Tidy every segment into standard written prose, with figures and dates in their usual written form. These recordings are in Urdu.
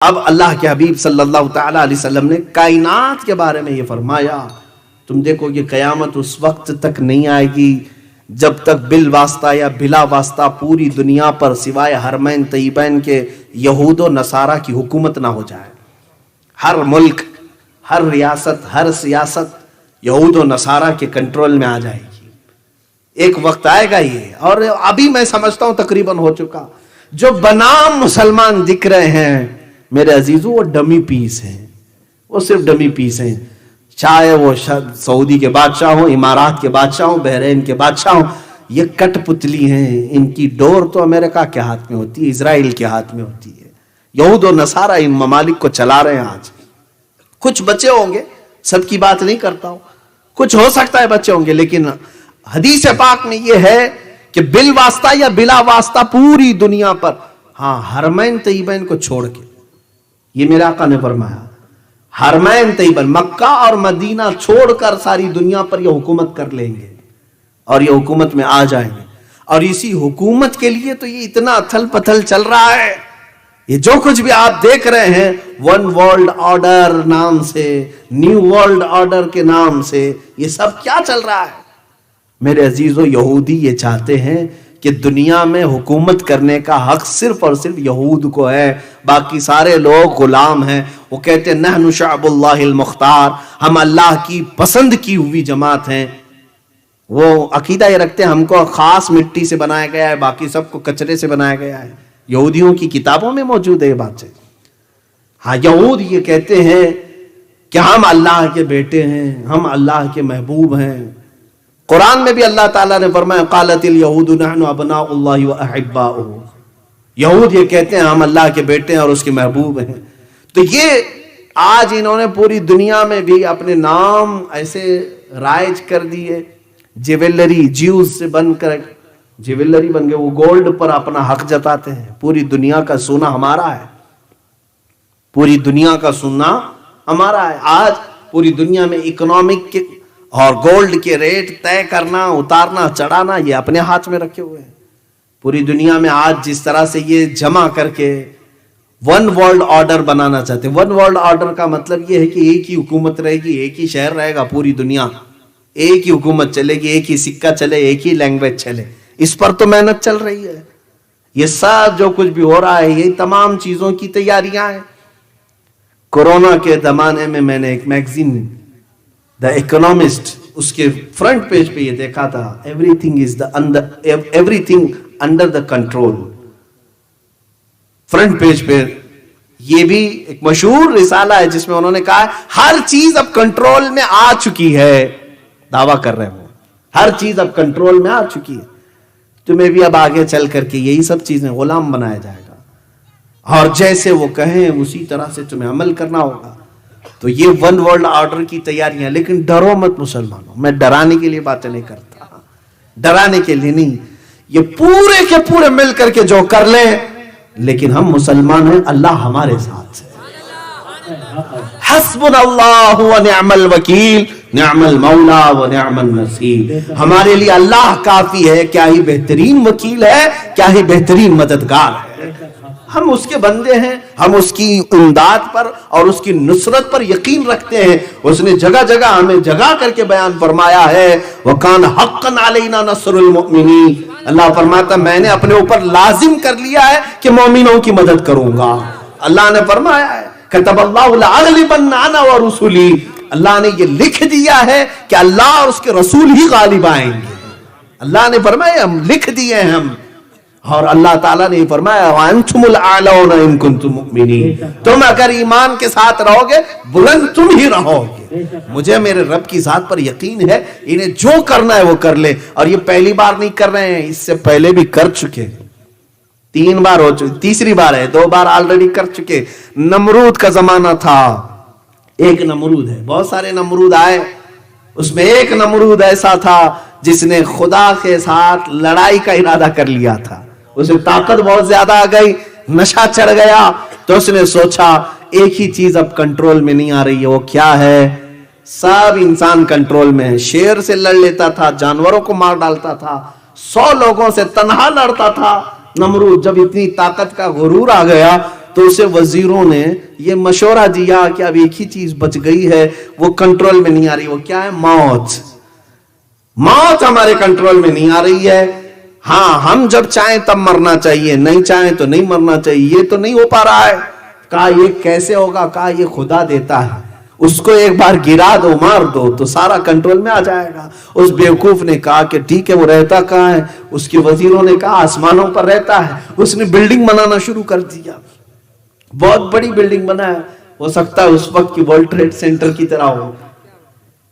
اب اللہ کے حبیب صلی اللہ تعالی علیہ وسلم نے کائنات کے بارے میں یہ فرمایا، تم دیکھو یہ قیامت اس وقت تک نہیں آئے گی جب تک بالواسطہ یا بلا واسطہ پوری دنیا پر سوائے حرمین طیبین کے یہود و نصارہ کی حکومت نہ ہو جائے۔ ہر ملک، ہر ریاست، ہر سیاست یہود و نصارہ کے کنٹرول میں آ جائے گی۔ ایک وقت آئے گا یہ، اور ابھی میں سمجھتا ہوں تقریباً ہو چکا۔ جو بنام مسلمان دکھ رہے ہیں میرے عزیزو، وہ ڈمی پیس ہیں، وہ صرف ڈمی پیس ہیں۔ چاہے وہ سعودی کے بادشاہ ہوں، امارات کے بادشاہ ہوں، بحرین کے بادشاہ ہوں، یہ کٹ پتلی ہیں۔ ان کی ڈور تو امریکہ کے ہاتھ میں ہوتی ہے، اسرائیل کے ہاتھ میں ہوتی ہے۔ یہود و نصارہ ان ممالک کو چلا رہے ہیں آج۔ کچھ بچے ہوں گے، سب کی بات نہیں کرتا ہوں، کچھ ہو سکتا ہے بچے ہوں گے، لیکن حدیث پاک میں یہ ہے کہ بالواسطہ یا بلا واسطہ پوری دنیا پر، ہاں حرمین طیبین کو چھوڑ کے، یہ میرے آقا نے فرمایا، حرمین طیبین مکہ اور مدینہ چھوڑ کر ساری دنیا پر یہ حکومت کر لیں گے اور یہ حکومت میں آ جائیں گے۔ اور اسی حکومت کے لیے تو یہ اتنا اتھل پتھل چل رہا ہے۔ یہ جو کچھ بھی آپ دیکھ رہے ہیں ون ورلڈ آرڈر نام سے، نیو ورلڈ آرڈر کے نام سے، یہ سب کیا چل رہا ہے؟ میرے عزیزو، یہودی یہ چاہتے ہیں کہ دنیا میں حکومت کرنے کا حق صرف اور صرف یہود کو ہے، باقی سارے لوگ غلام ہیں۔ وہ کہتے ہیں نحن شعب اللہ المختار، ہم اللہ کی پسند کی ہوئی جماعت ہیں۔ وہ عقیدہ یہ رکھتے ہیں ہم کو خاص مٹی سے بنایا گیا ہے، باقی سب کو کچرے سے بنایا گیا ہے۔ یہودیوں کی کتابوں میں موجود ہے یہ بات ہے۔ ہاں، یہود یہ کہتے ہیں کہ ہم اللہ کے بیٹے ہیں، ہم اللہ کے محبوب ہیں۔ قرآن میں بھی اللہ تعالیٰ نے فرمایا قالت الیہود نحن ابناء اللہ واحباؤہ، یہود یہ کہتے ہیں ہم اللہ کے بیٹے ہیں اور اس کے محبوب ہیں۔ تو یہ آج انہوں نے پوری دنیا میں بھی اپنے نام ایسے رائج کر دیے، جیولری، جیوز سے بن کر جیولری بن گئے، وہ گولڈ پر اپنا حق جتاتے ہیں۔ پوری دنیا کا سونا ہمارا ہے، پوری دنیا کا سونا ہمارا ہے۔ آج پوری دنیا میں اکنامک کے اور گولڈ کے ریٹ طے کرنا، اتارنا، چڑھانا، یہ اپنے ہاتھ میں رکھے ہوئے ہیں۔ پوری دنیا میں آج جس طرح سے یہ جمع کر کے ون ورلڈ آرڈر بنانا چاہتے ہیں۔ ون ورلڈ آرڈر کا مطلب یہ ہے کہ ایک ہی حکومت رہے گی، ایک ہی شہر رہے گا، پوری دنیا ایک ہی حکومت چلے گی، ایک ہی سکہ چلے، ایک ہی لینگویج چلے۔ اس پر تو محنت چل رہی ہے۔ یہ سب جو کچھ بھی ہو رہا ہے یہ تمام چیزوں کی تیاریاں ہیں۔ کورونا کے زمانے میں میں نے ایک میگزین دا اکنامسٹ، اس کے فرنٹ پیج پہ یہ دیکھا تھا every thing under the control. Front page پہ یہ بھی ایک مشہور رسالہ ہے جس میں انہوں نے کہا ہر چیز اب کنٹرول میں آ چکی ہے، دعویٰ کر رہے ہیں وہ ہر چیز اب کنٹرول میں آ چکی ہے، تمہیں بھی اب آگے چل کر کے یہی سب چیزیں غلام بنایا جائے گا، اور جیسے وہ کہیں اسی طرح سے تمہیں عمل کرنا ہوگا۔ تو یہ ون ورلڈ آرڈر کی تیاریاں، لیکن ڈرو مت مسلمانوں، میں ڈرانے کے لیے باتیں نہیں کرتا، ڈرانے کے لیے نہیں، یہ پورے کے پورے مل کر کے جو کر لیں، لیکن ہم مسلمان ہیں، اللہ ہمارے ساتھ ہے۔ حسبنا اللہ ونعم الوکیل، نعم المولا ونعم النصیر، ہمارے لیے اللہ کافی ہے، کیا ہی بہترین وکیل ہے، کیا ہی بہترین مددگار ہے۔ ہم اس کے بندے ہیں، ہم اس کی امداد پر اور اس کی نصرت پر یقین رکھتے ہیں۔ اس نے جگہ جگہ ہمیں جگہ کر کے بیان فرمایا ہے وَكَانَ حَقًّا عَلَيْنَا نَصْرُ الْمُؤْمِنِينَ، اللہ فرماتا میں نے اپنے اوپر لازم کر لیا ہے کہ مومنوں کی مدد کروں گا۔ اللہ نے فرمایا ہے كَتَبَ اللَّهُ لَأَغْلِبَنَّ أَنَا وَرُسُلِي، اللہ نے یہ لکھ دیا ہے کہ اللہ اور اس کے رسول ہی غالب آئیں گے۔ اللہ نے فرمایا ہم لکھ دیے ہیں ہم، اور اللہ تعالیٰ نے فرمایا وَأَنْتُمُ الْأَعْلَوْنَ إِن كُنتُم مُؤْمِنِينَ، تم اگر ایمان کے ساتھ رہو گے بلند تم ہی رہو گے۔ مجھے میرے رب کی ذات پر یقین ہے، انہیں جو کرنا ہے وہ کر لے، اور یہ پہلی بار نہیں کر رہے ہیں، اس سے پہلے بھی کر چکے، 3 بار ہو چکے، تیسری بار ہے، 2 بار آلریڈی کر چکے۔ نمرود کا زمانہ تھا، ایک نمرود ہے، بہت سارے نمرود آئے، اس میں ایک نمرود ایسا تھا جس نے خدا کے ساتھ لڑائی کا ارادہ کر لیا تھا۔ اسے طاقت بہت زیادہ آ گئی، نشہ چڑھ گیا، تو اس نے سوچا ایک ہی چیز اب کنٹرول میں نہیں آ رہی ہے، وہ کیا ہے؟ سب انسان کنٹرول میں ہے۔ شیر سے لڑ لیتا تھا، جانوروں کو مار ڈالتا تھا، 100 لوگوں سے تنہا لڑتا تھا۔ نمرود جب اتنی طاقت کا غرور آ گیا تو اسے وزیروں نے یہ مشورہ دیا کہ اب ایک ہی چیز بچ گئی ہے، وہ کنٹرول میں نہیں آ رہی، وہ کیا ہے؟ موت۔ موت ہمارے کنٹرول میں نہیں آ رہی ہے، ہاں ہم جب چاہیں تب مرنا چاہیے، نہیں چاہیں تو نہیں مرنا چاہیے، یہ تو نہیں ہو پا رہا ہے۔ کہا یہ کیسے ہوگا؟ کہا یہ خدا دیتا ہے، اس کو ایک بار گرا دو، مار دو تو سارا کنٹرول میں آ جائے گا۔ اس بیوقوف نے کہا کہ ٹھیک ہے، وہ رہتا کہاں ہے؟ اس کے وزیروں نے کہا آسمانوں پر رہتا ہے۔ اس نے بلڈنگ بنانا شروع کر دیا، بہت بڑی بلڈنگ بنایا، ہو سکتا ہے اس وقت کی ورلڈ ٹریڈ سینٹر کی طرح ہو،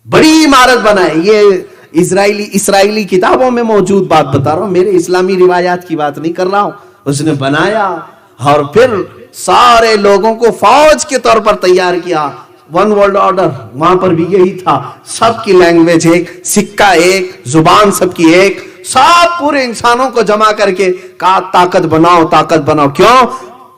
بڑی عمارت بنائے۔ یہ اسرائیلی کتابوں میں موجود بات بتا رہا ہوں، میرے اسلامی روایات کی بات نہیں کر رہا ہوں۔ اس نے بنایا اور پھر سارے لوگوں کو فوج کے طور پر تیار کیا۔ ون ورلڈ آرڈر، وہاں پر بھی یہی تھا، سب کی لینگویج ایک، سکہ ایک، زبان سب کی ایک، سب پورے انسانوں کو جمع کر کے کہا طاقت بناؤ، طاقت بناؤ۔ کیوں؟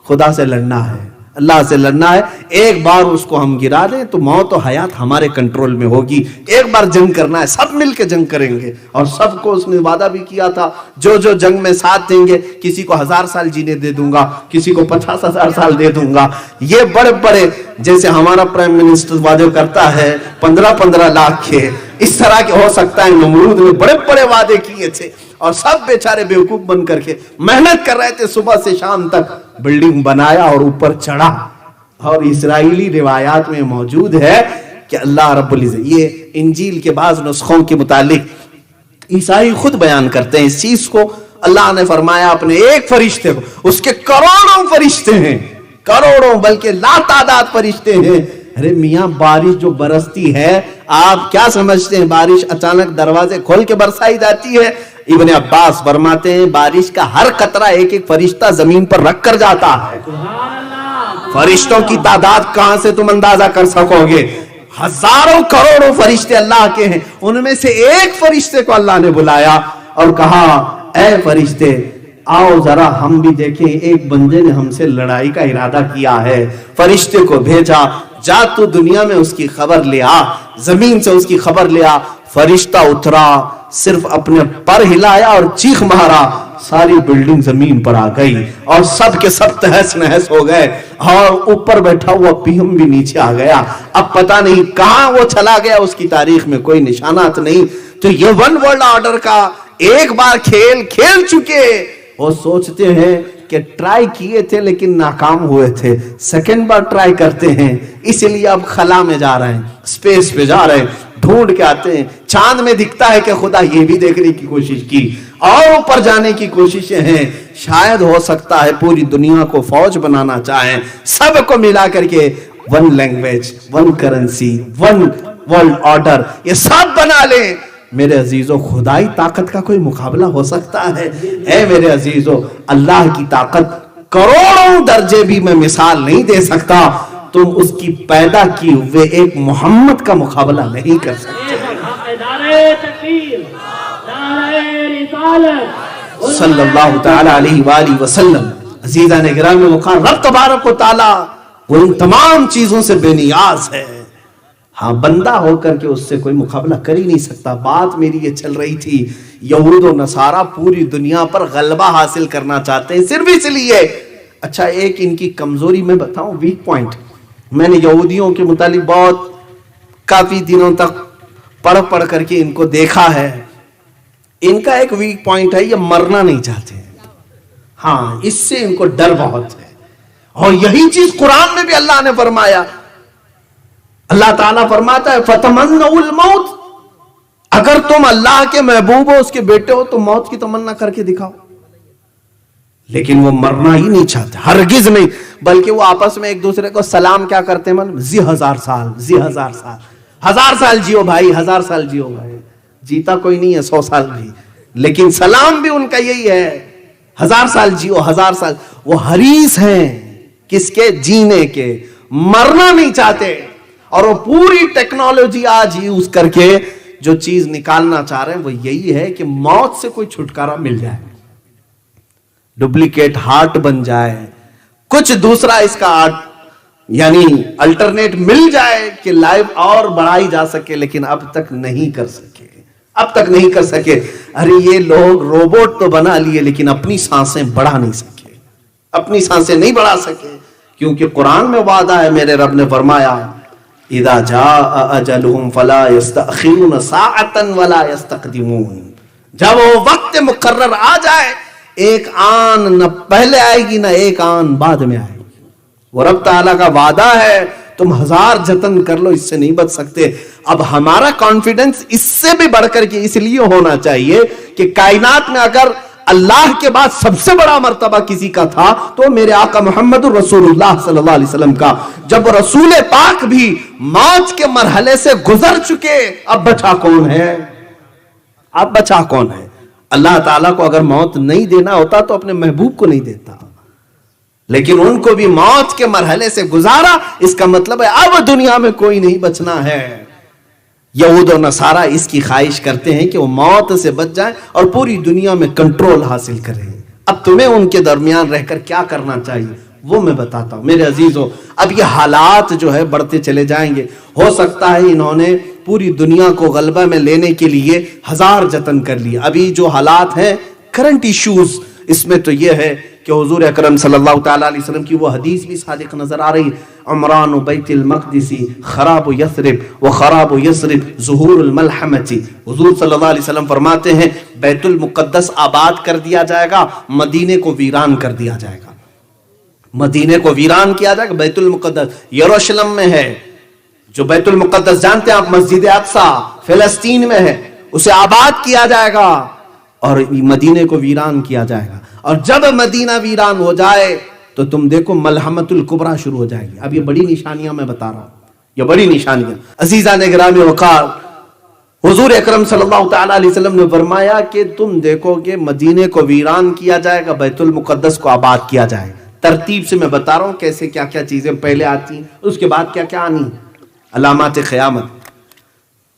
خدا سے لڑنا ہے، اللہ سے لڑنا ہے۔ ایک بار اس کو ہم گرا دیں تو موت و حیات ہمارے کنٹرول میں ہوگی۔ ایک بار جنگ کرنا ہے، سب مل کے جنگ کریں گے۔ اور سب کو اس نے وعدہ بھی کیا تھا، جو جو جنگ میں ساتھ دیں گے، کسی کو 1000 سال جینے دے دوں گا، کسی کو 50,000 سال دے دوں گا۔ یہ بڑے بڑے، جیسے ہمارا پرائم منسٹر وعدے کرتا ہے 15-15 لاکھ کے، اس طرح کے ہو سکتا ہے نمرود نے بڑے بڑے وعدے کیے تھے، اور سب بیچارے بیوقوف بن کر کے محنت کر رہے تھے، صبح سے شام تک بلڈنگ بنایا اور اوپر چڑھا۔ اور اسرائیلی روایات میں موجود ہے کہ اللہ رب العزت، یہ انجیل کے بعض نسخوں کے متعلق عیسائی خود بیان کرتے ہیں اس چیز کو، اللہ نے فرمایا اپنے ایک فرشتے کو، اس کے کروڑوں فرشتے ہیں، کروڑوں بلکہ لا تعداد فرشتے ہیں۔ ارے میاں بارش جو برستی ہے، آپ کیا سمجھتے ہیں بارش اچانک دروازے کھول کے برسائی جاتی ہے؟ ابن عباس فرماتے ہیں بارش کا ہر قطرہ ایک ایک فرشتہ زمین پر رکھ کر جاتا ہے۔ فرشتوں کی تعداد کہاں سے تم اندازہ کر سکو گے؟ ہزاروں کروڑوں فرشتے اللہ کے ہیں، ان میں سے ایک فرشتے کو اللہ نے بلایا اور کہا اے فرشتے آؤ ذرا ہم بھی دیکھیں، ایک بندے نے ہم سے لڑائی کا ارادہ کیا ہے۔ فرشتے کو بھیجا، جا تو دنیا میں اس کی خبر لے آ، زمین سے اس کی خبر لے آ۔ فرشتہ اترا، صرف اپنے پر ہلایا اور چیخ مارا، ساری بلڈنگ زمین پر آ گئی اور سب کے سب تہس نہس ہو گئے، اور اوپر بیٹھا ہوا پی ایم بھی نیچے آ گیا۔ اب پتہ نہیں کہاں وہ چلا گیا، اس کی تاریخ میں کوئی نشانات نہیں۔ تو یہ ون ورلڈ آرڈر کا ایک بار کھیل چکے، وہ سوچتے ہیں کہ ٹرائی کیے تھے لیکن ناکام ہوئے تھے، سیکنڈ بار ٹرائی کرتے ہیں، اس لیے اب خلا میں جا رہے ہیں، اسپیس پہ جا رہے ہیں، ڈھونڈ کے آتے ہیں۔ چاند میں دکھتا ہے کہ خدا یہ بھی دیکھنے کی کوشش کی اور اوپر جانے کی کوششیں ہیں، شاید ہو سکتا ہے پوری دنیا کو فوج بنانا چاہیں، سب کو ملا کر کے one language, one currency, one world order, یہ سب بنا لیں۔ میرے عزیزو، خدائی طاقت کا کوئی مقابلہ ہو سکتا ہے؟ اے میرے عزیزو، اللہ کی طاقت کروڑوں درجے بھی میں مثال نہیں دے سکتا، تم اس کی پیدا کی ہوئے ایک محمد کا مقابلہ نہیں کر سکتے۔ صلی اللہ تعالی علیہ وآلہ وسلم۔ عزیزان گرامی مقام، رب تبارک و تعالی وہ ان تمام چیزوں سے بے نیاز ہے، ہاں بندہ ہو کر کے اس سے کوئی مقابلہ کر ہی نہیں سکتا۔ بات میری یہ چل رہی تھی، یہود و نصارہ پوری دنیا پر غلبہ حاصل کرنا چاہتے ہیں صرف اس لیے۔ اچھا ایک ان کی کمزوری میں بتاؤں، ویک پوائنٹ، میں نے یہودیوں کے متعلق بہت کافی دنوں تک پڑھ کر کے ان کو دیکھا ہے۔ ان کا ایک ویک پوائنٹ ہے، یہ مرنا نہیں چاہتے ہیں، ہاں اس سے ان کو ڈر بہت ہے، اور یہی چیز قرآن میں بھی اللہ نے فرمایا۔ اللہ تعالیٰ فرماتا ہے فَتَمَنَّوُا الْمَوْتِ، اگر تم اللہ کے محبوب ہو، اس کے بیٹے ہو، تو موت کی تمنا کر کے دکھاؤ۔ لیکن وہ مرنا ہی نہیں چاہتے، ہرگز نہیں، بلکہ وہ آپس میں ایک دوسرے کو سلام کیا کرتے ہیں، زی 1000 سال، زی 1000 سال، 1000 سال جیو بھائی، 1000 سال جیو بھائی۔ جیتا کوئی نہیں ہے 100 سال بھی، لیکن سلام بھی ان کا یہی ہے، 1000 سال جیو، 1000 سال۔ وہ حریص ہیں کس کے؟ جینے کے، مرنا نہیں چاہتے، اور وہ پوری ٹیکنالوجی آج یوز کر کے جو چیز نکالنا چاہ رہے ہیں وہ یہی ہے کہ موت سے کوئی چھٹکارا مل جائے، ڈپلیکیٹ ہارٹ بن جائے، کچھ دوسرا اس کا یعنی الٹرنیٹ مل جائے کہ لائف اور بڑھائی جا سکے، لیکن اب تک نہیں کر سکے، اب تک نہیں کر سکے۔ ارے یہ لوگ روبوٹ تو بنا لیے لیکن اپنی سانسیں بڑھا نہیں سکے، اپنی سانسیں نہیں بڑھا سکے۔ کیونکہ قرآن میں وعدہ ہے، میرے رب نے فرمایا اذا جاء اجلهم فلا يستأخرون ساعة ولا يستقدمون، جب وہ وقت مقرر آ جائے ایک آن نہ پہلے آئے گی نہ ایک آن بعد میں آئے گی۔ وہ رب تعالیٰ کا وعدہ ہے، تم ہزار جتن کر لو اس سے نہیں بچ سکتے۔ اب ہمارا کانفیڈنس اس سے بھی بڑھ کر کے اس لیے ہونا چاہیے کہ کائنات میں اگر اللہ کے بعد سب سے بڑا مرتبہ کسی کا تھا تو میرے آقا محمد الرسول اللہ صلی اللہ علیہ وسلم کا۔ جب رسول پاک بھی موت کے مرحلے سے گزر چکے، اب بچا کون ہے؟ اب بچا کون ہے؟ اللہ تعالیٰ کو اگر موت نہیں دینا ہوتا تو اپنے محبوب کو نہیں دیتا، لیکن ان کو بھی موت کے مرحلے سے گزارا، اس کا مطلب ہے اب دنیا میں کوئی نہیں بچنا ہے۔ یہود و نصارہ اس کی خواہش کرتے ہیں کہ وہ موت سے بچ جائیں اور پوری دنیا میں کنٹرول حاصل کریں۔ اب تمہیں ان کے درمیان رہ کر کیا کرنا چاہیے وہ میں بتاتا ہوں میرے عزیزوں۔ اب یہ حالات جو ہے بڑھتے چلے جائیں گے، ہو سکتا ہے انہوں نے پوری دنیا کو غلبہ میں لینے کے لیے ہزار جتن کر لیے۔ ابھی جو حالات ہیں کرنٹ ایشوز، اس میں تو یہ ہے کہ حضور اکرم صلی اللہ تعالیٰ علیہ وسلم کی وہ حدیث بھی صادق نظر آ رہی، عمران بیت المقدس خراب یثرب و خراب یثرب ظہور الملحمۃ۔ حضور صلی اللہ علیہ وسلم فرماتے ہیں بیت المقدس آباد کر دیا جائے گا، مدینے کو ویران کر دیا جائے گا۔ مدینے کو ویران کیا جائے گا، بیت المقدس یروشلم میں ہے، جو بیت المقدس جانتے ہیں آپ، مسجد اقصی فلسطین میں ہے، اسے آباد کیا جائے گا اور مدینے کو ویران کیا جائے گا۔ اور جب مدینہ ویران ہو جائے تو تم دیکھو ملحمۃ الکبریٰ شروع ہو جائے گی۔ اب یہ بڑی نشانیاں میں بتا رہا ہوں، یہ بڑی نشانیاں۔ عزیزان گرامی وقار، حضور اکرم صلی اللہ تعالیٰ علیہ وسلم نے فرمایا کہ تم دیکھو کہ مدینے کو ویران کیا جائے گا، بیت المقدس کو آباد کیا جائے گا۔ ترتیب سے میں بتا رہا ہوں کیسے کیا کیا چیزیں پہلے آتی ہیں، اس کے بعد کیا کیا آنی، علامات قیامت۔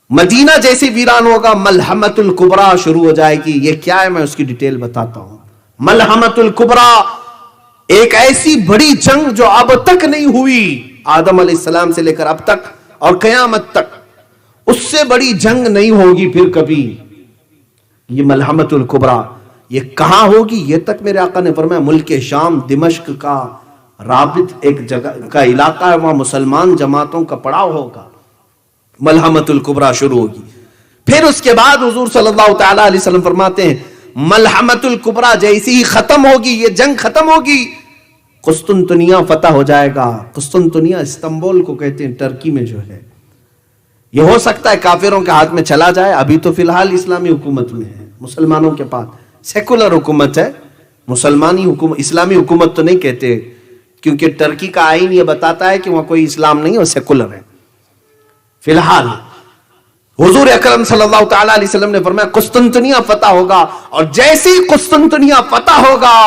مدینہ جیسے ویران ہوگا ملحمۃ الکبریٰ شروع ہو جائے گی۔ یہ کیا ہے میں اس کی ڈیٹیل بتاتا ہوں۔ ملحمۃ الکبریٰ ایک ایسی بڑی جنگ جو اب تک نہیں ہوئی، آدم علیہ السلام سے لے کر اب تک اور قیامت تک، اس سے بڑی جنگ نہیں ہوگی پھر کبھی۔ یہ ملحمۃ الکبریٰ یہ کہاں ہوگی؟ یہ تک میرے آقا نے فرمایا ملک شام دمشق کا رابط ایک جگہ کا علاقہ ہے، وہاں مسلمان جماعتوں کا پڑاؤ ہوگا، ملحمۃ الکبریٰ شروع ہوگی۔ پھر اس کے بعد حضور صلی اللہ تعالیٰ علیہ وسلم فرماتے ہیں ملحمۃ الکبریٰ جیسی ہی ختم ہوگی، یہ جنگ ختم ہوگی، قسطنطنیہ فتح ہو جائے گا۔ قسطنطنیہ استنبول کو کہتے ہیں، ٹرکی میں جو ہے۔ یہ ہو سکتا ہے کافروں کے ہاتھ میں چلا جائے، ابھی تو فی الحال اسلامی حکومت میں ہے، مسلمانوں کے پاس سیکولر حکومت ہے، مسلمانی حکومت، اسلامی حکومت تو نہیں کہتے، کیونکہ ٹرکی کا آئین یہ بتاتا ہے کہ وہاں کوئی اسلام نہیں، وہ سیکولر ہے۔ فی الحال حضور اکرم صلی اللہ تعالیٰ علیہ وسلم نے فرمایا قسطنطنیہ فتح ہوگا، اور جیسے ہی قسطنطنیہ فتح ہوگا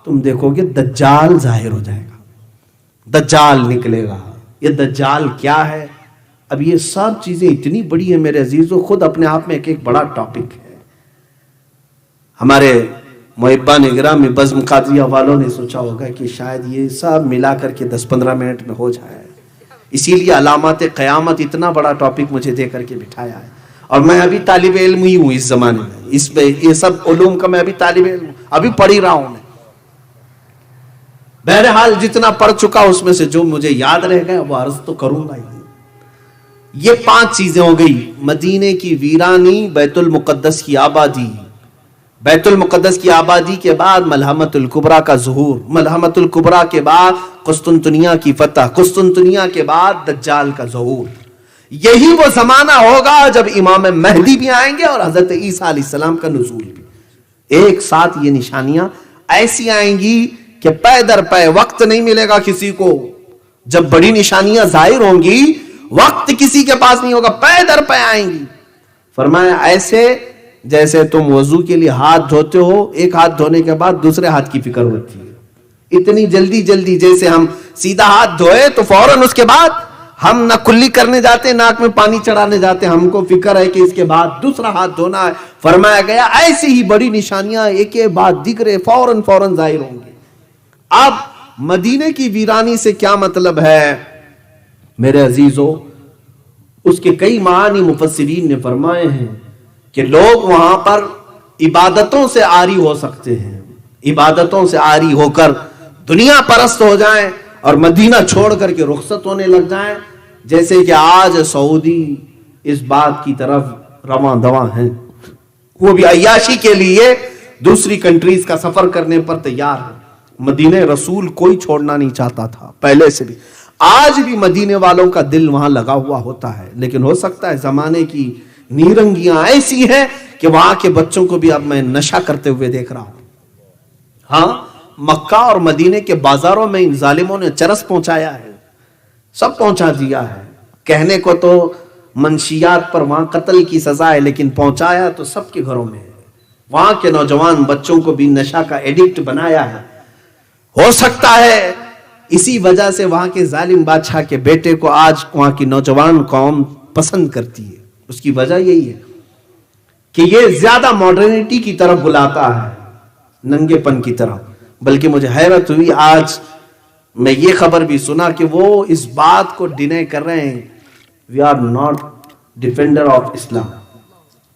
تم دیکھو گے دجال ظاہر ہو جائے گا، دجال نکلے گا۔ یہ دجال کیا ہے؟ اب یہ سب چیزیں اتنی بڑی ہیں میرے عزیزو، خود اپنے آپ میں ایک بڑا ٹاپک ہے۔ ہمارے محبان گرامی بزم قادریہ والوں نے سوچا ہوگا کہ شاید یہ سب ملا کر کے 10-15 منٹ میں ہو جائے، اسی لیے علامات قیامت اتنا بڑا ٹاپک مجھے دے کر کے بٹھایا ہے، اور میں ابھی طالب علم ہی ہوں اس زمانے میں، اس پہ یہ سب علوم کا میں ابھی طالب علم ہوں، ابھی پڑھ ہی رہا ہوں میں۔ بہرحال جتنا پڑھ چکا اس میں سے جو مجھے یاد رہ گیا وہ عرض تو کروں گا ہی۔ یہ 5 چیزیں ہو گئی، مدینے کی ویرانی، بیت المقدس کی آبادی، بیت المقدس کی آبادی کے بعد ملحمۃ الکبریٰ کا ظہور، ملحمۃ الکبریٰ کے بعد قسطنطنیہ کی فتح، قسطنطنیہ کے بعد دجال کا ظہور۔ یہی وہ زمانہ ہوگا جب امام مہدی بھی آئیں گے اور حضرت عیسیٰ علیہ السلام کا نزول بھی۔ ایک ساتھ یہ نشانیاں ایسی آئیں گی کہ پے در پے وقت نہیں ملے گا کسی کو۔ جب بڑی نشانیاں ظاہر ہوں گی وقت کسی کے پاس نہیں ہوگا، پے در پے آئیں گی۔ فرمایا ایسے جیسے تم وضو کے لیے ہاتھ دھوتے ہو، ایک ہاتھ دھونے کے بعد دوسرے ہاتھ کی فکر ہوتی ہے، اتنی جلدی جلدی جیسے ہم سیدھا ہاتھ دھوئے تو فوراً اس کے بعد ہم نہ کلی کرنے جاتے، ناک میں پانی چڑھانے جاتے، ہم کو فکر ہے کہ اس کے بعد دوسرا ہاتھ دھونا ہے۔ فرمایا گیا ایسی ہی بڑی نشانیاں ایک ایک بعد دکھ رہے فوراً ظاہر ہوں گے۔ اب مدینے کی ویرانی سے کیا مطلب ہے میرے عزیزو؟ اس کے کئی معانی مفسرین نے فرمائے ہیں کہ لوگ وہاں پر عبادتوں سے عاری ہو سکتے ہیں، عبادتوں سے عاری ہو کر دنیا پرست ہو جائیں اور مدینہ چھوڑ کر کے رخصت ہونے لگ جائیں، جیسے کہ آج سعودی اس بات کی طرف رواں دواں ہیں، وہ بھی عیاشی کے لیے دوسری کنٹریز کا سفر کرنے پر تیار ہے۔ مدینہ رسول کوئی چھوڑنا نہیں چاہتا تھا پہلے سے بھی، آج بھی مدینے والوں کا دل وہاں لگا ہوا ہوتا ہے، لیکن ہو سکتا ہے زمانے کی نیرنگیاں ایسی ہیں کہ وہاں کے بچوں کو بھی اب میں نشہ کرتے ہوئے دیکھ رہا ہوں۔ ہاں، مکہ اور مدینے کے بازاروں میں ان ظالموں نے چرس پہنچایا ہے، سب پہنچا دیا ہے۔ کہنے کو تو منشیات پر وہاں قتل کی سزا ہے، لیکن پہنچایا تو سب کے گھروں میں ہے۔ وہاں کے نوجوان بچوں کو بھی نشہ کا ایڈکٹ بنایا ہے۔ ہو سکتا ہے اسی وجہ سے وہاں کے ظالم بادشاہ کے بیٹے کو آج وہاں کی نوجوان قوم پسند کرتی ہے۔ اس کی وجہ یہی ہے کہ یہ زیادہ ماڈرنٹی کی طرف بلاتا ہے، ننگے پن کی طرف۔ بلکہ مجھے حیرت ہوئی، آج میں یہ خبر بھی سنا کہ وہ اس بات کو ڈینائی کر رہے ہیں، we are not defender of Islam,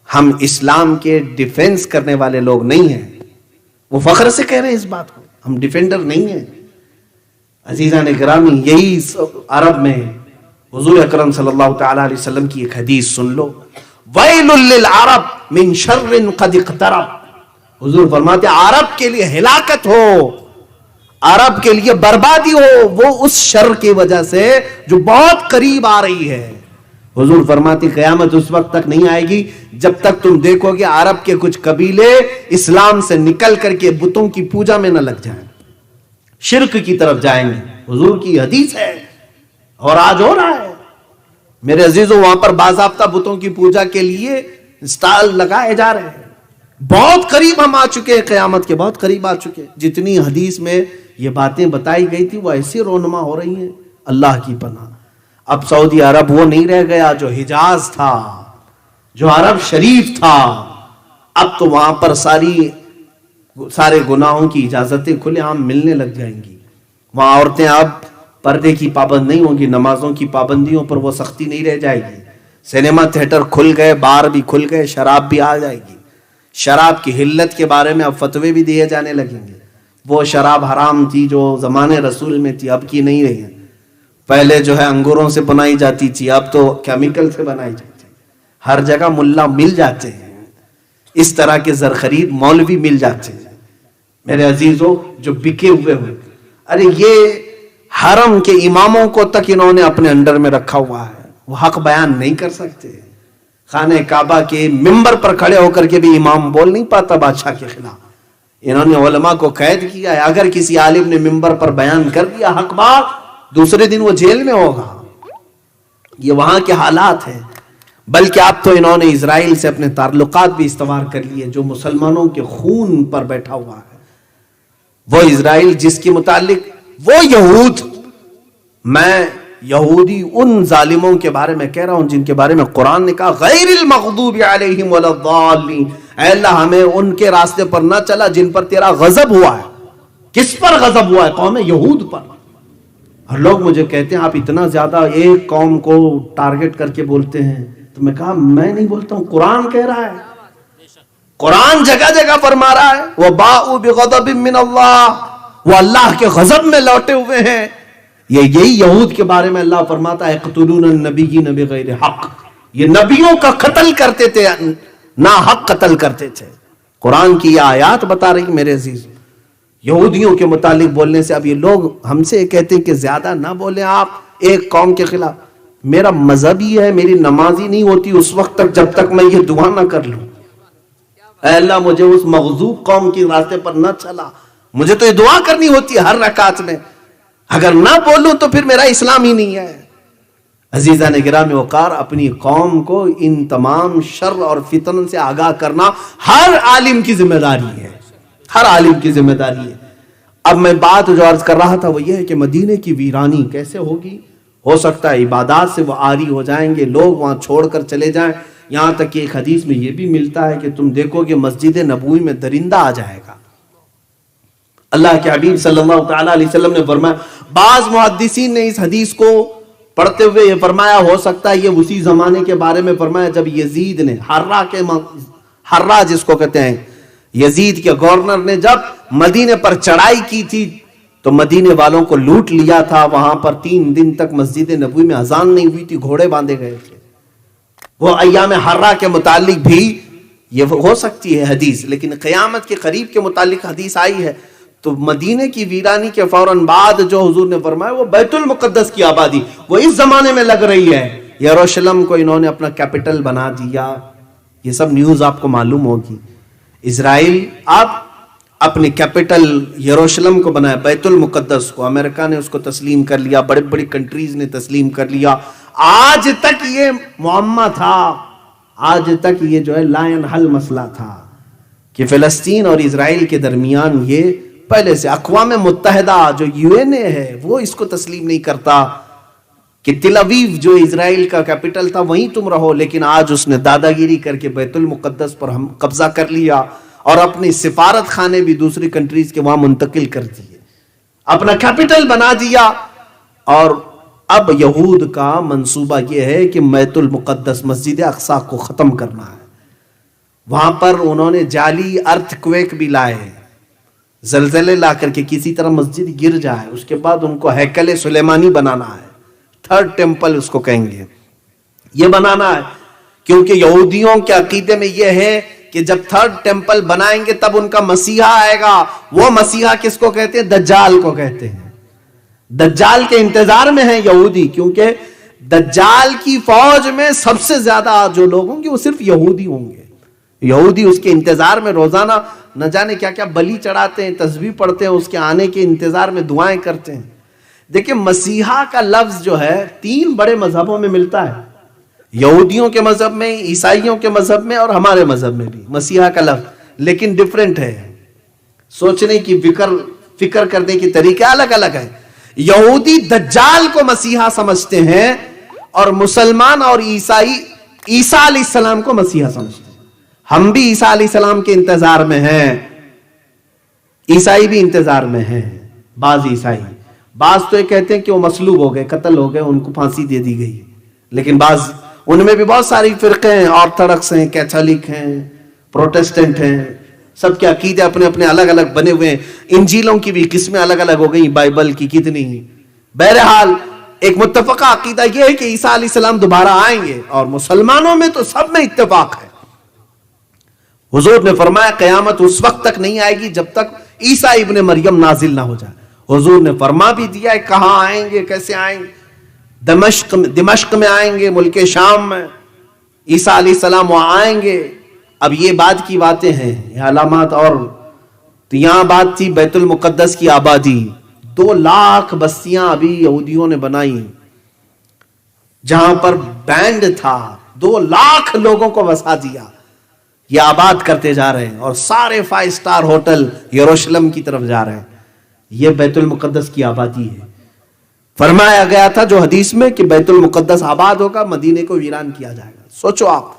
ہم اسلام کے ڈیفینس کرنے والے لوگ نہیں ہیں۔ وہ فخر سے کہہ رہے ہیں اس بات کو، ہم ڈیفینڈر نہیں ہیں۔ عزیزان گرامی، یہی عرب میں حضور اکرم صلی اللہ تعالی علیہ وسلم کی ایک حدیث سن لو، ویل للعرب من شر قد اقترب۔ حضور فرماتے ہیں عرب کے لیے ہلاکت ہو، عرب کے لیے بربادی ہو، وہ اس شر کی وجہ سے جو بہت قریب آ رہی ہے۔ حضور فرماتے ہیں قیامت اس وقت تک نہیں آئے گی جب تک تم دیکھو گے عرب کے کچھ قبیلے اسلام سے نکل کر کے بتوں کی پوجا میں نہ لگ جائیں، شرک کی طرف جائیں گے۔ حضور کی حدیث ہے اور آج ہو رہا ہے میرے عزیزوں، وہاں پر باضابطہ بتوں کی پوجا کے لیے سٹال لگائے جا رہے ہیں۔ بہت قریب ہم آ چکے ہیں، قیامت کے بہت قریب آ چکے ہیں۔ جتنی حدیث میں یہ باتیں بتائی گئی تھی وہ ایسی رونما ہو رہی ہیں، اللہ کی پناہ۔ اب سعودی عرب وہ نہیں رہ گیا جو حجاز تھا، جو عرب شریف تھا۔ اب تو وہاں پر سارے گناہوں کی اجازتیں کھلے عام ملنے لگ جائیں گی۔ وہاں عورتیں اب پردے کی پابند نہیں ہوں گی، نمازوں کی پابندیوں پر وہ سختی نہیں رہ جائے گی۔ سینما تھیٹر کھل گئے، بار بھی کھل گئے، شراب بھی آ جائے گی۔ شراب کی حلت کے بارے میں اب فتوے بھی دیے جانے لگیں گے۔ وہ شراب حرام تھی جو زمانے رسول میں تھی، اب کی نہیں رہی ہے۔ پہلے جو ہے انگوروں سے بنائی جاتی تھی، اب تو کیمیکل سے بنائی جاتی ہے۔ ہر جگہ ملا مل جاتے ہیں، اس طرح کے زرخرید مولوی مل جاتے ہیں میرے عزیزوں، جو بکے ہوئے ہوئے۔ ارے یہ حرم کے اماموں کو تک انہوں نے اپنے انڈر میں رکھا ہوا ہے، وہ حق بیان نہیں کر سکتے۔ خانہ کعبہ کے ممبر پر کھڑے ہو کر کے بھی امام بول نہیں پاتا بادشاہ کے خلاف۔ انہوں نے علماء کو قید کیا ہے، اگر کسی عالم نے ممبر پر بیان کر دیا حق بات، دوسرے دن وہ جیل میں ہوگا۔ یہ وہاں کے حالات ہیں۔ بلکہ اب تو انہوں نے اسرائیل سے اپنے تعلقات بھی استوار کر لیے، جو مسلمانوں کے خون پر بیٹھا ہوا ہے۔ وہ اسرائیل جس کے متعلق وہ یہود، میں یہودی ان ظالموں کے بارے میں کہہ رہا ہوں جن کے بارے میں قرآن نے کہا غیر المغضوب علیہم ولا الضالین، اے اللہ ہمیں ان کے راستے پر نہ چلا جن پر تیرا غضب ہوا ہے۔ کس پر غضب ہوا ہے؟ قوم یہود پر۔ اور لوگ مجھے کہتے ہیں آپ اتنا زیادہ ایک قوم کو ٹارگٹ کر کے بولتے ہیں، تو میں کہا میں نہیں بولتا ہوں، قرآن کہہ رہا ہے، قرآن جگہ جگہ فرما رہا ہے وَبَاءُوا بِغَضَبٍ مِّنَ اللَّهِ، وہ اللہ کے غضب میں لوٹے ہوئے ہیں۔ یہی یہود کے بارے میں اللہ فرماتا ہے يَقْتُلُونَ النَّبِيِّينَ بِغَيْرِ حَقٍّ، یہ نبیوں کا قتل کرتے تھے، نا حق قتل کرتے تھے۔ قرآن کی یہ آیات بتا رہی میرے عزیز۔ یہودیوں کے متعلق بولنے سے اب یہ لوگ ہم سے کہتے ہیں کہ زیادہ نہ بولیں آپ ایک قوم کے خلاف۔ میرا مذہب ہی ہے، میری نماز ہی نہیں ہوتی اس وقت تک جب تک میں یہ دعا نہ کر لوں، اے اللہ مجھے اس مغضوب قوم کی راستے پر نہ چلا۔ مجھے تو یہ دعا کرنی ہوتی ہے ہر رکعت میں، اگر نہ بولوں تو پھر میرا اسلام ہی نہیں ہے۔ عزیزان گرامی وقار، اپنی قوم کو ان تمام شر اور فتن سے آگاہ کرنا ہر عالم کی ذمہ داری ہے، ہر عالم کی ذمہ داری ہے۔ اب میں بات جو عرض کر رہا تھا وہ یہ ہے کہ مدینے کی ویرانی کیسے ہوگی؟ ہو سکتا ہے عبادات سے وہ عاری ہو جائیں گے، لوگ وہاں چھوڑ کر چلے جائیں۔ یہاں تک کہ ایک حدیث میں یہ بھی ملتا ہے کہ تم دیکھو کہ مسجد نبوی میں درندہ آ جائے گا۔ اللہ کے حبیب صلی اللہ تعالی علیہ وسلم نے فرمایا، بعض محدثین نے اس حدیث کو پڑھتے ہوئے یہ فرمایا ہو سکتا ہے یہ اسی زمانے کے بارے میں فرمایا جب یزید نے حرہ جس کو کہتے ہیں، یزید کے گورنر نے جب مدینے پر چڑھائی کی تھی تو مدینے والوں کو لوٹ لیا تھا. وہاں پر 3 دن تک مسجد نبوی میں اذان نہیں ہوئی تھی, گھوڑے باندھے گئے تھے. وہ ایام حرہ کے متعلق بھی یہ ہو سکتی ہے حدیث, لیکن قیامت کے قریب کے متعلق حدیث آئی ہے. تو مدینے کی ویرانی کے فوراً بعد جو حضور نے فرمایا وہ بیت المقدس کی آبادی وہ اس زمانے میں لگ رہی ہے. یروشلم کو انہوں نے اپنا کیپٹل بنا دیا. یہ سب نیوز آپ کو معلوم ہوگی. اسرائیل اب اپنے کیپٹل یروشلم کو بنایا, بیت المقدس کو. امریکہ نے اس کو تسلیم کر لیا, بڑے بڑی کنٹریز نے تسلیم کر لیا. آج تک یہ معمہ تھا, آج تک یہ جو ہے لا ينحل مسئلہ تھا کہ فلسطین اور اسرائیل کے درمیان یہ پہلے سے اقوام متحدہ جو UN ہے وہ اس کو تسلیم نہیں کرتا کہ تل اویو جو اسرائیل کا کیپٹل تھا وہیں تم رہو. لیکن آج اس نے دادا گیری کر کے بیت المقدس پر ہم قبضہ کر لیا اور اپنی سفارت خانے بھی دوسری کنٹریز کے وہاں منتقل کر دیے, اپنا کیپٹل بنا دیا. اور اب یہود کا منصوبہ یہ ہے کہ بیت المقدس مسجد اقصی کو ختم کرنا ہے. وہاں پر انہوں نے جعلی ارتھ کویک بھی لائے, زلزلے لا کر کے کسی طرح مسجد گر جائے, اس کے بعد ان کو ہیکل سلیمانی بنانا ہے, 3rd ٹیمپل اس کو کہیں گے, یہ بنانا ہے. کیونکہ یہودیوں کے عقیدے میں یہ ہے کہ جب 3rd ٹیمپل بنائیں گے تب ان کا مسیحا آئے گا. وہ مسیحا کس کو کہتے ہیں؟ دجال کو کہتے ہیں. دجال کے انتظار میں ہیں یہودی, کیونکہ دجال کی فوج میں سب سے زیادہ جو لوگ ہوں گے وہ صرف یہودی ہوں گے. یہودی اس کے انتظار میں روزانہ نہ جانے کیا کیا بلی چڑھاتے ہیں, تسبیح پڑھتے ہیں, اس کے آنے کے انتظار میں دعائیں کرتے ہیں. دیکھیں مسیحا کا لفظ جو ہے 3 بڑے مذہبوں میں ملتا ہے, یہودیوں کے مذہب میں, عیسائیوں کے مذہب میں اور ہمارے مذہب میں بھی مسیحا کا لفظ, لیکن ڈیفرنٹ ہے. سوچنے کی فکر کرنے کی طریقہ الگ الگ ہے. یہودی دجال کو مسیحا سمجھتے ہیں اور مسلمان اور عیسائی عیسیٰ علیہ السلام کو مسیحا سمجھتے ہیں. ہم بھی عیسیٰ علیہ السلام کے انتظار میں ہیں, عیسائی بھی انتظار میں ہیں. بعض عیسائی, بعض تو یہ کہتے ہیں کہ وہ مصلوب ہو گئے, قتل ہو گئے, ان کو پھانسی دے دی گئی. لیکن بعض ان میں بھی بہت ساری فرقے ہیں, آرتھوڈکس ہیں, کیتھولک ہیں, پروٹسٹنٹ ہیں, سب کے عقیدے اپنے اپنے الگ الگ بنے ہوئے ہیں. انجیلوں کی بھی قسمیں الگ الگ ہو گئی, بائبل کی کتنی. بہرحال ایک متفقہ عقیدہ یہ ہے کہ عیسیٰ علیہ السلام دوبارہ آئیں گے, اور مسلمانوں میں تو سب میں اتفاق ہے. حضور نے فرمایا قیامت اس وقت تک نہیں آئے گی جب تک عیسیٰ ابن مریم نازل نہ ہو جائے. حضور نے فرما بھی دیا ہے کہاں آئیں گے, کیسے آئیں گے. دمشق میں آئیں گے, ملک شام میں عیسیٰ علیہ السلام وہاں آئیں گے. اب یہ بات کی باتیں ہیں, یہ علامات. اور تو یہاں بات تھی بیت المقدس کی آبادی. 2 لاکھ بستیاں ابھی یہودیوں نے بنائی, جہاں پر بینڈ تھا 2 لاکھ لوگوں کو بسا دیا. یہ آباد کرتے جا رہے ہیں, اور سارے 5 سٹار ہوٹل یروشلم کی طرف جا رہے ہیں. یہ بیت المقدس کی آبادی ہے. فرمایا گیا تھا جو حدیث میں کہ بیت المقدس آباد ہوگا, مدینے کو ویران کیا جائے گا. سوچو آپ,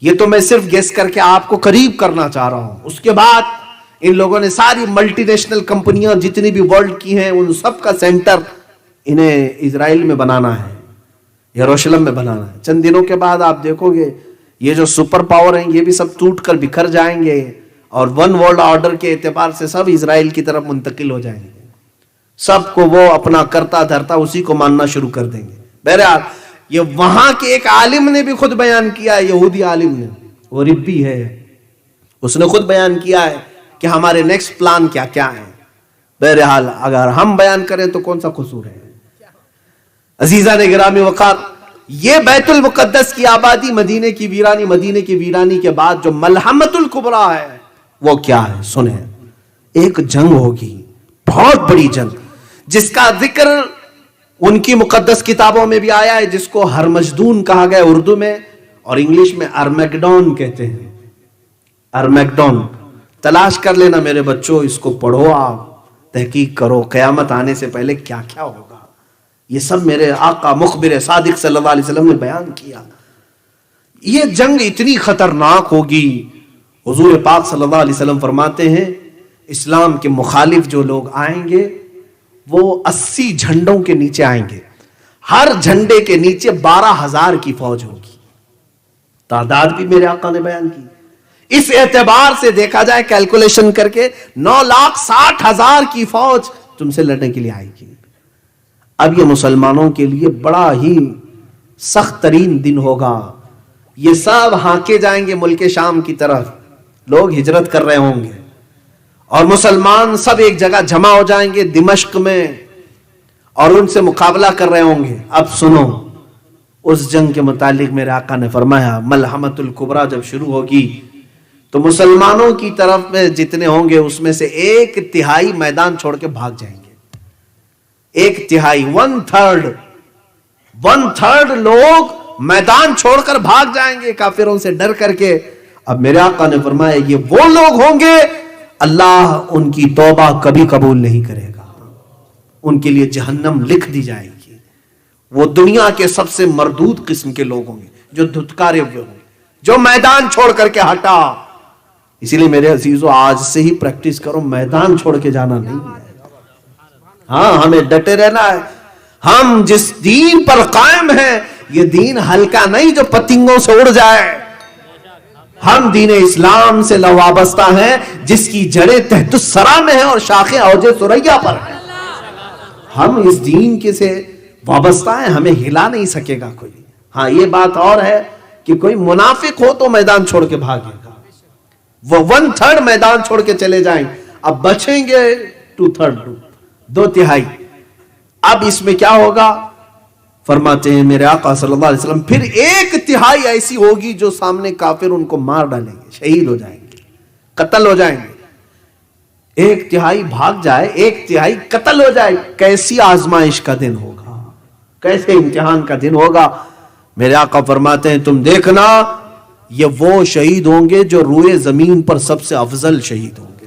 یہ تو میں صرف گیس کر کے آپ کو قریب کرنا چاہ رہا ہوں. اس کے بعد ان لوگوں نے ساری ملٹی نیشنل کمپنیاں جتنی بھی ورلڈ کی ہیں ان سب کا سینٹر انہیں اسرائیل میں بنانا ہے, یروشلم میں بنانا ہے. چند دنوں کے بعد آپ دیکھو گے یہ جو سپر پاور ہیں یہ بھی سب ٹوٹ کر بکھر جائیں گے, اور 1 ورلڈ آرڈر کے اعتبار سے سب اسرائیل کی طرف منتقل ہو جائیں گے. سب کو وہ اپنا کرتا دھرتا اسی کو ماننا شروع کر دیں گے. بہرحال یہ وہاں کے ایک عالم نے بھی خود بیان کیا ہے, یہودی عالم نے, وہ ربی ہے, اس نے خود بیان کیا ہے کہ ہمارے نیکسٹ پلان کیا کیا ہیں. بہرحال اگر ہم بیان کریں تو کون سا قصور ہے. عزیزان گرامی وقار, یہ بیت المقدس کی آبادی, مدینے کی ویرانی کے بعد جو ملحمت الکبریٰ ہے وہ کیا ہے سنیں. ایک جنگ ہوگی, بہت بڑی جنگ, جس کا ذکر ان کی مقدس کتابوں میں بھی آیا ہے, جس کو ہرمجدون کہا گیا اردو میں, اور انگلش میں ارمیگڈون کہتے ہیں. ارمیگڈون تلاش کر لینا میرے بچوں, اس کو پڑھو, آپ تحقیق کرو قیامت آنے سے پہلے کیا کیا ہوگا. یہ سب میرے آقا مخبر صادق صلی اللہ علیہ وسلم نے بیان کیا. یہ جنگ اتنی خطرناک ہوگی. حضور پاک صلی اللہ علیہ وسلم فرماتے ہیں اسلام کے مخالف جو لوگ آئیں گے وہ 80 جھنڈوں کے نیچے آئیں گے. ہر جھنڈے کے نیچے 12,000 کی فوج ہوگی. تعداد بھی میرے آقا نے بیان کی. اس اعتبار سے دیکھا جائے کیلکولیشن کر کے 9,60,000 کی فوج تم سے لڑنے کے لیے آئے گی۔ اب یہ مسلمانوں کے لیے بڑا ہی سخت ترین دن ہوگا، یہ سب ہانکے جائیں گے ملک شام کی طرف، لوگ ہجرت کر رہے ہوں گے اور مسلمان سب ایک جگہ جمع ہو جائیں گے دمشق میں اور ان سے مقابلہ کر رہے ہوں گے۔ اب سنو، اس جنگ کے متعلق میرے آقا نے فرمایا ملحمۃ الکبریٰ جب شروع ہوگی تو مسلمانوں کی طرف میں جتنے ہوں گے اس میں سے 1/3 میدان چھوڑ کے بھاگ جائیں گے۔ 1/3 1/3 لوگ میدان چھوڑ کر بھاگ جائیں گے کافروں سے ڈر کر کے۔ اب میرے آقا نے فرمایا یہ وہ لوگ ہوں گے اللہ ان کی توبہ کبھی قبول نہیں کرے گا، ان کے لیے جہنم لکھ دی جائے گی۔ وہ دنیا کے سب سے مردود قسم کے لوگ ہوں گے جو دھتکارے ہوئے ہوں گے، جو میدان چھوڑ کر کے ہٹا۔ اسی لیے میرے عزیزو آج سے ہی پریکٹس کرو، میدان چھوڑ کے جانا نہیں ہے۔ ہاں ہمیں ڈٹے رہنا ہے، ہم جس دین پر قائم ہیں یہ دین ہلکا نہیں جو پتنگوں سے اڑ جائے۔ ہم دین اسلام سے وابستہ ہیں جس کی جڑیں تحت الثری میں ہیں اور شاخیں اوج ثریا پر ہیں۔ ہم اس دین کے سے وابستہ ہیں، ہمیں ہلا نہیں سکے گا کوئی۔ ہاں یہ بات اور ہے کہ کوئی منافق ہو تو میدان چھوڑ کے بھاگے گا، وہ 1/3 میدان چھوڑ کے چلے جائیں، اب بچیں گے 2/3۔ اب اس میں کیا ہوگا فرماتے ہیں میرے آقا صلی اللہ علیہ وسلم، پھر 1/3 ایسی ہوگی جو سامنے کافر ان کو مار ڈالیں گے، شہید ہو جائیں گے، قتل ہو جائیں گے۔ 1/3 بھاگ جائے، 1/3 قتل ہو جائے، کیسی آزمائش کا دن ہوگا، کیسے امتحان کا دن ہوگا۔ میرے آقا فرماتے ہیں تم دیکھنا یہ وہ شہید ہوں گے جو روئے زمین پر سب سے افضل شہید ہوں گے،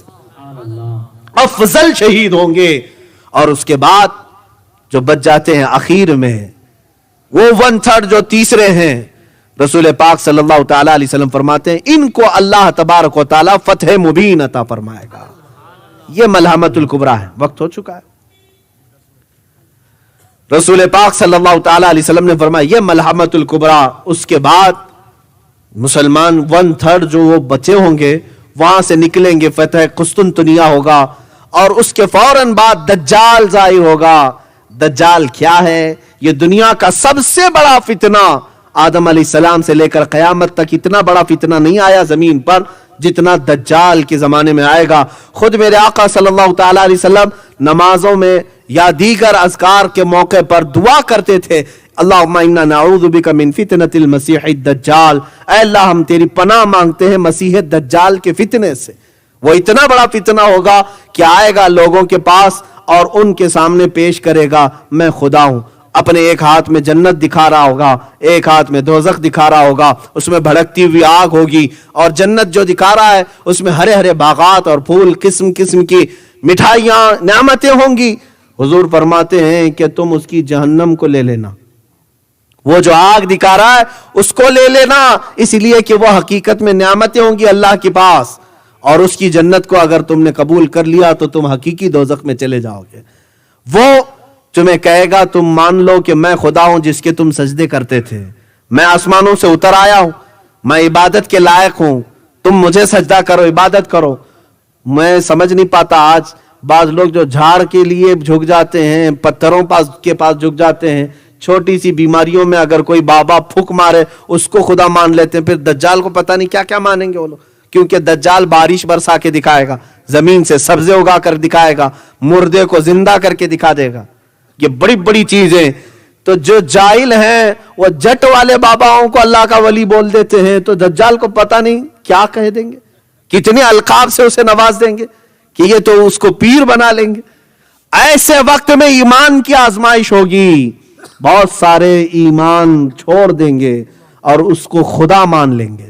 افضل شہید ہوں گے۔ اور اس کے بعد جو بچ جاتے ہیں اخیر میں وہ 1/3 جو تیسرے ہیں، رسول پاک صلی اللہ تعالی علیہ وسلم فرماتے ہیں ان کو اللہ تبارک و تعالی فتح مبین عطا فرمائے گا۔ یہ ملحمۃ الکبریٰ ہے، وقت ہو چکا ہے۔ رسول پاک صلی اللہ تعالی علیہ وسلم نے فرمایا یہ ملحمۃ الکبریٰ۔ اس کے بعد مسلمان 1/3 جو وہ بچے ہوں گے وہاں سے نکلیں گے، فتح قسطنطنیہ ہوگا اور اس کے فوراً بعد دجال ظاہر ہوگا۔ دجال کیا ہے؟ یہ دنیا کا سب سے بڑا فتنہ، آدم علیہ السلام سے لے کر قیامت تک اتنا بڑا فتنہ نہیں آیا زمین پر جتنا دجال کے زمانے میں آئے گا۔ خود میرے آقا صلی اللہ تعالی علیہ وسلم نمازوں میں یا دیگر اذکار کے موقع پر دعا کرتے تھے، اللہم انا نعوذ بک من فتنۃ المسیح الدجال، اے اللہ ہم تیری پناہ مانگتے ہیں مسیح دجال کے فتنے سے۔ وہ اتنا بڑا فتنہ ہوگا کہ آئے گا لوگوں کے پاس اور ان کے سامنے پیش کرے گا میں خدا ہوں، اپنے ایک ہاتھ میں جنت دکھا رہا ہوگا، ایک ہاتھ میں دوزخ دکھا رہا ہوگا، اس میں بھڑکتی ہوئی آگ ہوگی اور جنت جو دکھا رہا ہے اس میں ہرے ہرے باغات اور پھول، قسم قسم کی مٹھائیاں، نعمتیں ہوں گی۔ حضور فرماتے ہیں کہ تم اس کی جہنم کو لے لینا، وہ جو آگ دکھا رہا ہے اس کو لے لینا، اس لیے کہ وہ حقیقت میں نعمتیں ہوں گی اللہ کے پاس، اور اس کی جنت کو اگر تم نے قبول کر لیا تو تم حقیقی دوزخ میں چلے جاؤ گے۔ وہ تمہیں کہے گا تم مان لو کہ میں خدا ہوں جس کے تم سجدے کرتے تھے، میں آسمانوں سے اتر آیا ہوں، میں عبادت کے لائق ہوں، تم مجھے سجدہ کرو، عبادت کرو۔ میں سمجھ نہیں پاتا آج بعض لوگ جو جھاڑ کے لیے جھک جاتے ہیں، پتھروں کے پاس جھک جاتے ہیں، چھوٹی سی بیماریوں میں اگر کوئی بابا پھک مارے اس کو خدا مان لیتے ہیں، پھر دجال کو پتہ نہیں کیا کیا مانیں گے وہ لوگ، کیونکہ دجال بارش برسا کے دکھائے گا، زمین سے سبزے اگا کر دکھائے گا، مردے کو زندہ کر کے دکھا دے گا، یہ بڑی بڑی چیزیں۔ تو جو جاہل ہیں وہ جٹ والے باباؤں کو اللہ کا ولی بول دیتے ہیں، تو دجال کو پتہ نہیں کیا کہہ دیں گے، کتنے القاب سے اسے نواز دیں گے کہ یہ تو اس کو پیر بنا لیں گے۔ ایسے وقت میں ایمان کی آزمائش ہوگی، بہت سارے ایمان چھوڑ دیں گے اور اس کو خدا مان لیں گے،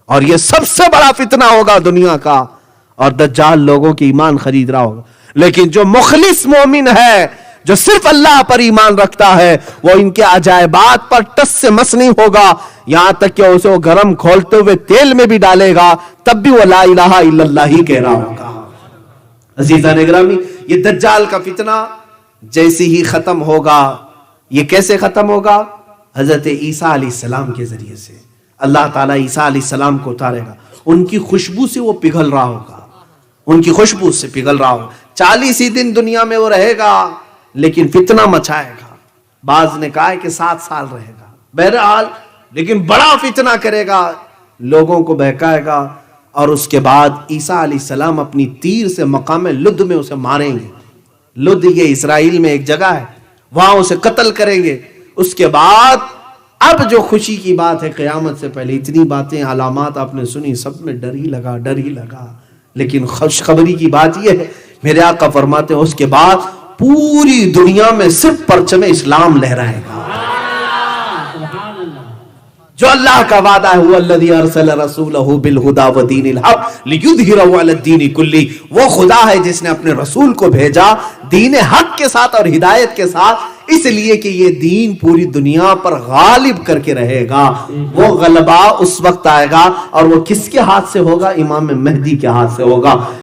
اور یہ سب سے بڑا فتنہ ہوگا دنیا کا، اور دجال لوگوں کی ایمان خرید رہا ہوگا۔ لیکن جو مخلص مومن ہے، جو صرف اللہ پر ایمان رکھتا ہے، وہ ان کے عجائبات پر ٹس سے مس نہیں ہوگا، یہاں تک کہ اسے وہ گرم کھولتے ہوئے تیل میں بھی ڈالے گا تب بھی وہ لا الہ الا اللہ ہی کہہ رہا ہوگا۔ عزیزان اکرامی، یہ دجال کا فتنہ جیسے ہی ختم ہوگا، یہ کیسے ختم ہوگا؟ حضرت عیسیٰ علیہ السلام کے ذریعے سے اللہ تعالیٰ عیسیٰ علیہ السلام کو اتارے گا، ان کی خوشبو سے وہ پگھل رہا ہوگا، ان کی خوشبو سے پگھل رہا ہوگا۔ 40 ہی دن دنیا میں وہ رہے گا لیکن فتنہ مچائے گا. بعض نے کہا ہے کہ 7 سال رہے گا. بہرحال لیکن بڑا فتنہ کرے گا, لوگوں کو بہکائے گا, اور اس کے بعد عیسیٰ علیہ السلام اپنی تیر سے مقام لد میں اسے ماریں گے. لد یہ اسرائیل میں ایک جگہ ہے, وہاں اسے قتل کریں گے. اس کے بعد اب جو خوشی کی بات ہے, قیامت سے پہلے اتنی باتیں علامات آپ نے سنی, سب میں ڈر ہی لگا. لیکن خوشخبری کی بات یہ ہے, میرے آقا فرماتے ہیں اس کے بعد پوری دنیا میں صرف پرچم اسلام لہرائے گا. جو اللہ کا وعدہ ہے, الذی ارسل رسولہ بالہدی ودین الحق لیظہرہ علی الدین کلہ, وہ خدا ہے جس نے اپنے رسول کو بھیجا دین حق کے ساتھ اور ہدایت کے ساتھ, اس لیے کہ یہ دین پوری دنیا پر غالب کر کے رہے گا. وہ غلبہ اس وقت آئے گا, اور وہ کس کے ہاتھ سے ہوگا؟ امام مہدی کے ہاتھ سے ہوگا.